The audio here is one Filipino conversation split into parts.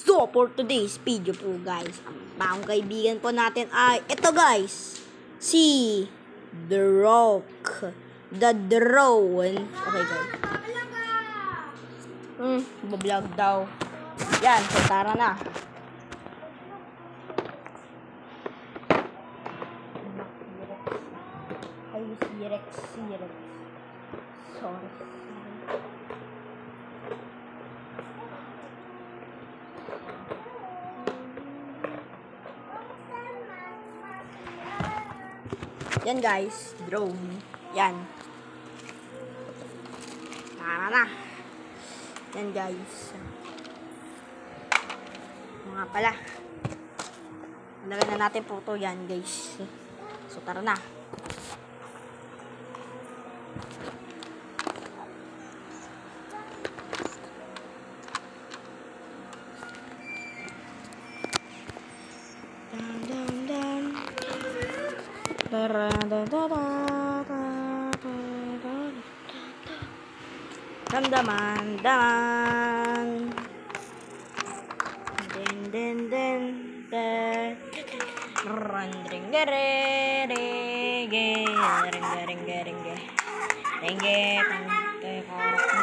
So, for today's video po guys, ang bagong kaibigan po natin ay ito guys, si The Rock, the drone. Okay guys. Bablog daw. Yan, so tara na. Ay, Sirex. Sorry. Yan guys, drone. Yan. Tara na. Yan guys. Mga pala. Lagyan na natin po to yan guys. So tara na. Damdaman.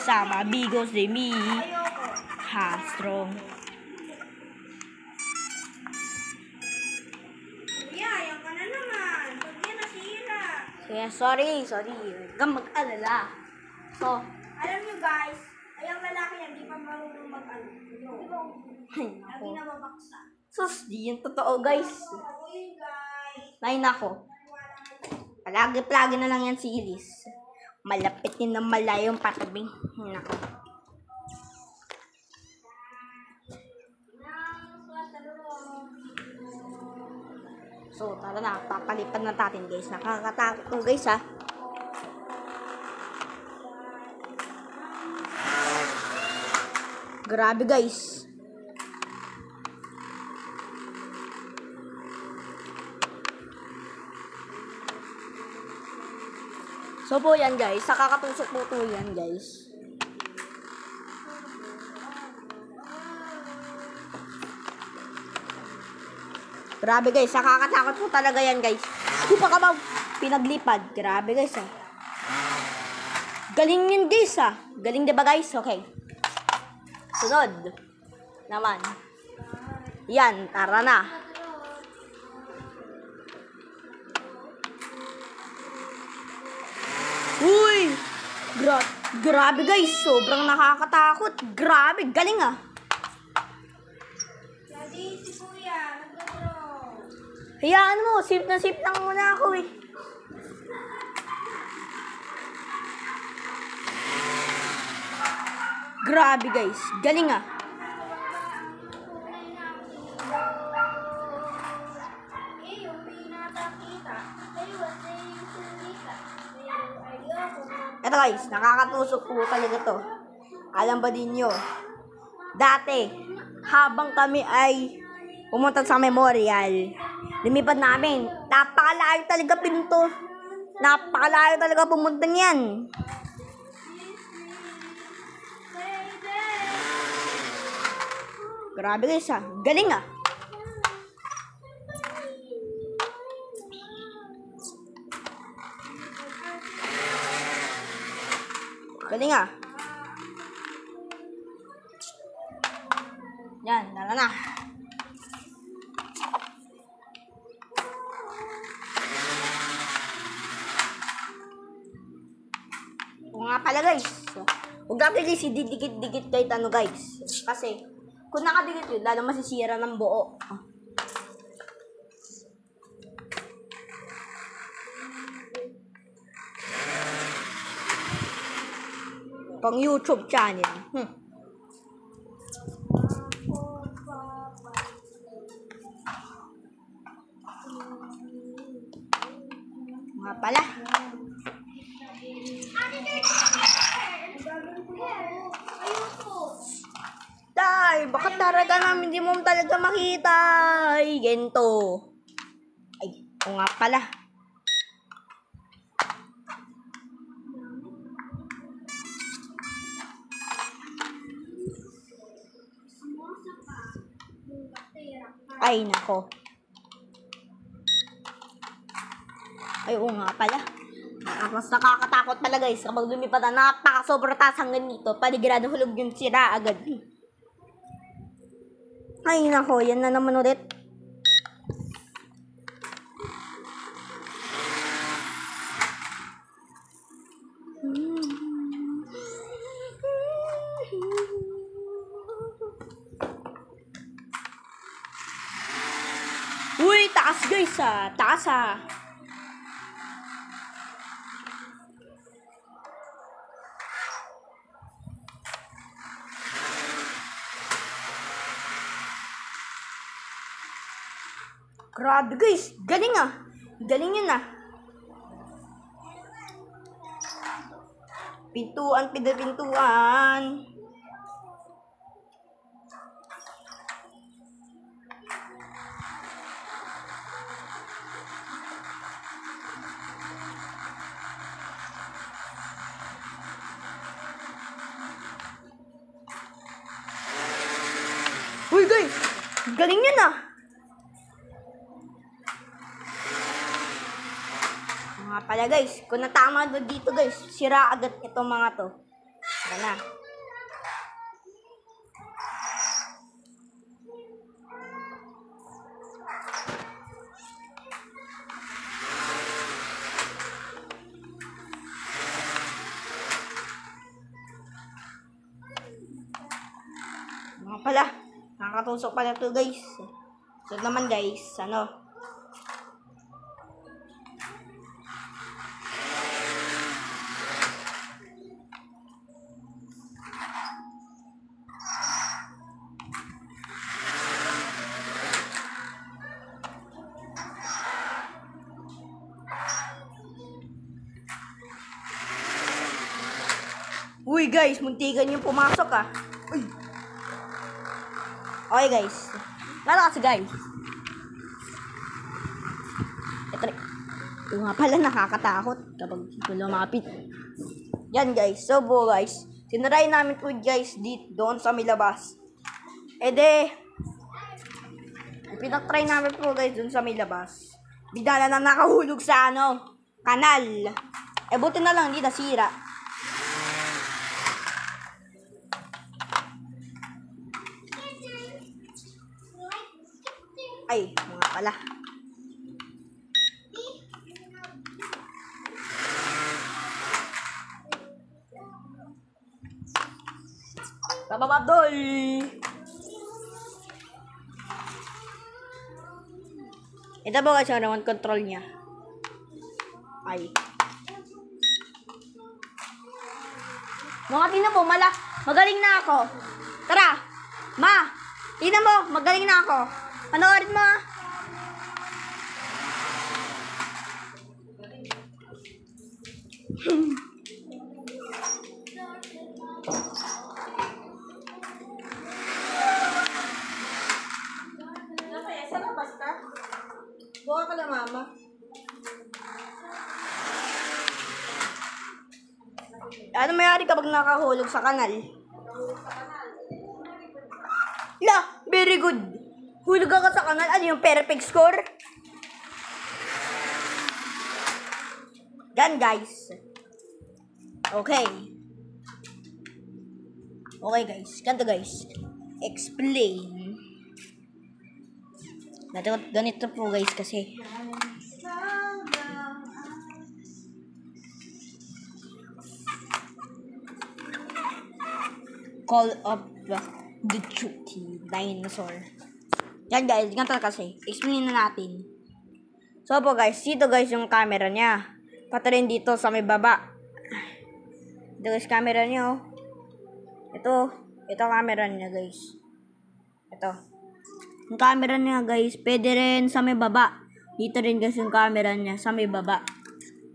Sama amigos de mi. Strong. Kaya sorry. Huwag kang mag-alala. So, alam nyo guys, ayang lalaki yan, di pa marunong mag-ano. ay Lagi nako. na mabaksa. Sus, di yun totoo guys. Ako yun guys. Ay nako. Palagi na lang yan si Iris. Malapit din na malayong patabing. Nako. So, tara na. Papalipan na natin guys. Nakakatakot to guys ha. Grabe guys. So po yan guys. Nakakatusok po to yan guys. Grabe guys. Nakakatakot po talaga yan guys. Di pa ka ba pinaglipad? Grabe guys ha. Galing yun guys ha. Galing diba guys? Okay. Sunod naman. Yan, tara na. Uy! Grabe guys, sobrang nakakatakot. Grabe, galing ah. Lagi si Kuya, nagdodro. Hayaan mo, sip lang muna ako eh. Grabe guys, galing ah. Yung pinapakita, kayo ay sumika. Ayoko. Ito guys, nakakatusok po talaga to. Alam ba din nyo? Dati, habang kami ay pumunta sa memorial, lumipad namin. Napakalayo talaga pinto. Napakalayo talaga pumunta niyan. Grabe guys ah. Galing ah. Galing ah. Yan, tara na. O nga pala guys. So, huwag natin guys didikit-dikit kahit ano guys. Kasi, kung nakadikit yun, lalo masisira ng buo. Pang YouTube channel. Nga pala. Tay, bakit talaga namin di mo talaga makita? Ay, gento. Ay, o nga pala. Ay, nako. Ay, oo nga pala. Mas nakakatakot pala guys. Kapag lumipad na napaka-sobrang taas hanggang dito, paligurado hulog yung sira agad. Ay, nako. Yan na naman ulit. Uy, taas guys ah. Taas ah. Grabe guys. Galing ah. Galing yun ah. Pintuan, pintuan. Uy guys, galing yun ah. Mga pala guys, kung natama doon dito guys, sira agad itong mga to. Tara na. Mga pala, nakakatusok pala to guys. So naman guys, ano? Uy guys, muntikan yung pumasok ah. Uy. Okay guys. Lalakas guys. Ito nga pala nakakatakot kapag lumapit. Yan guys. So po guys. Tinaray namin po guys doon sa may labas. E de. Pinatry namin po guys doon sa may labas. Bigla na nakahulog sa ano. Kanal. E buti na lang hindi nasira. Ay, mga pala. Babababdoy! Ito ba guys yung remote control niya? Ay. Mga tingnan mo, magaling na ako. Tara! Ma! Tingnan mo, magaling na ako. Panoorin mo ah. Sa labas ka? Buka ka lang mama. Ano mayari kapag nakahulog sa kanal? La, very good. Hulog ka sa kanal, ano yung perfect score? Yan guys. Okay. Okay guys, ganito guys. Explain. Ganito po guys kasi. Call of the Duty Dinosaur. Yan guys, ganito kasi. Explain na natin. So po guys, dito guys yung camera niya. Pati rin dito sa may baba. Ito guys, camera niya oh. Ito camera niya guys. Ito. Yung camera niya guys, pwede rin sa may baba. Dito rin guys yung camera niya sa may baba.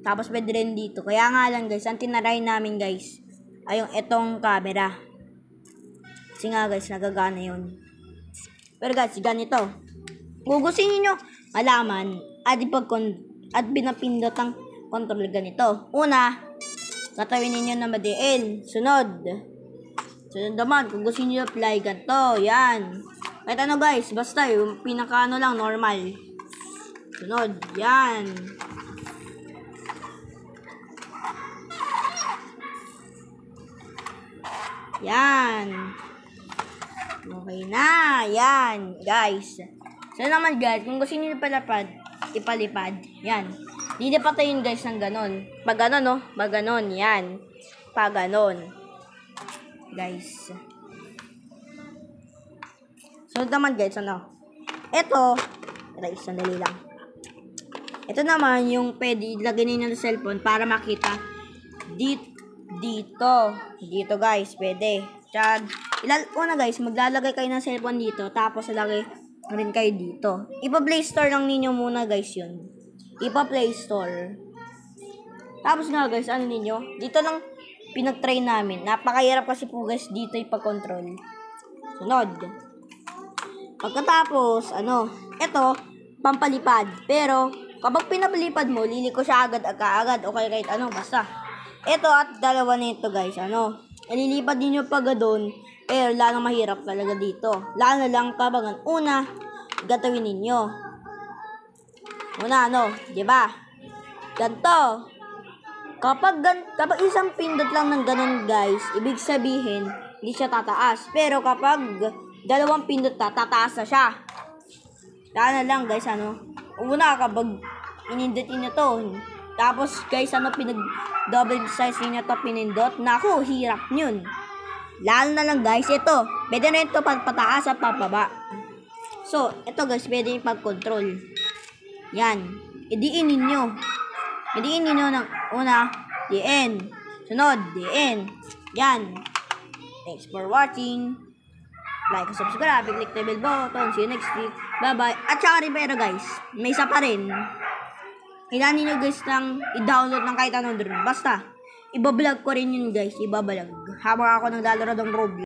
Tapos pwede rin dito. Kaya nga lang guys, ang tinaray namin guys ay yung itong camera. Kasi nga guys, nagagana yun. Pero guys, ganito. Gugusin niyo malaman at pinapindot ang control ganito. Una, tatawin ninyo na madiin. Sunod naman, kung gusto niyo apply ganito. Yan. Kahit ano guys, basta yung pinaka ano lang, normal. Sunod, yan. Yan. Okay na, yan, guys. So naman guys, kung gusto niyo ipalipad, yan. Lilipatayin guys ng ganon. Pag ganon, no? Pag ganon, yan. Pag ganon. Guys. So naman guys, ano? Ito, guys, sandali lang. Ito naman yung pwede ilagay ninyo ng cellphone para makita dito guys, pwede. Tsaka, una guys, maglalagay kayo ng cellphone dito, tapos lalagay rin kayo dito. Ipa-Play Store lang ninyo muna guys yun. Ipa-Play Store. Tapos nga guys, ano ninyo? Dito lang pinag-try namin. Napakahirap kasi po guys dito ipag-control. Sunod. Pagkatapos, ano, ito, pampalipad. Pero, kapag pinapalipad mo, liliko siya agad o kaya kahit ano, basta. Ito at dalawa na ito guys, ano, ililipad ninyo pag doon, pero lalo mahirap talaga dito. Lalo lang kapag una, gagawin ninyo. Una, ano, di ba? Ganto. Kapag isang pindot lang ng ganun guys, ibig sabihin, hindi siya tataas. Pero kapag dalawang pindot tataas na siya. Lalo lang guys, ano, una kapag inindot niyo to, tapos guys, ano, double size niyo to pinindot, naku, hirap yun. Lalo na lang guys, ito, pwede na ito pataas at papaba. So, ito guys, pwede yung pag-control. Yan, idiin ninyo. Idiin ninyo ng una, diin. Sunod, diin. Yan. Thanks for watching. Like and subscribe, click the bell button. See you next week. Bye-bye. At saka rin pero guys, may isa pa rin. Kailangan ninyo guys lang i-download ng kahit anong drone. Basta, ibablog ko rin yun guys. Ibablog. Habang ako naglalaro ng Roblox.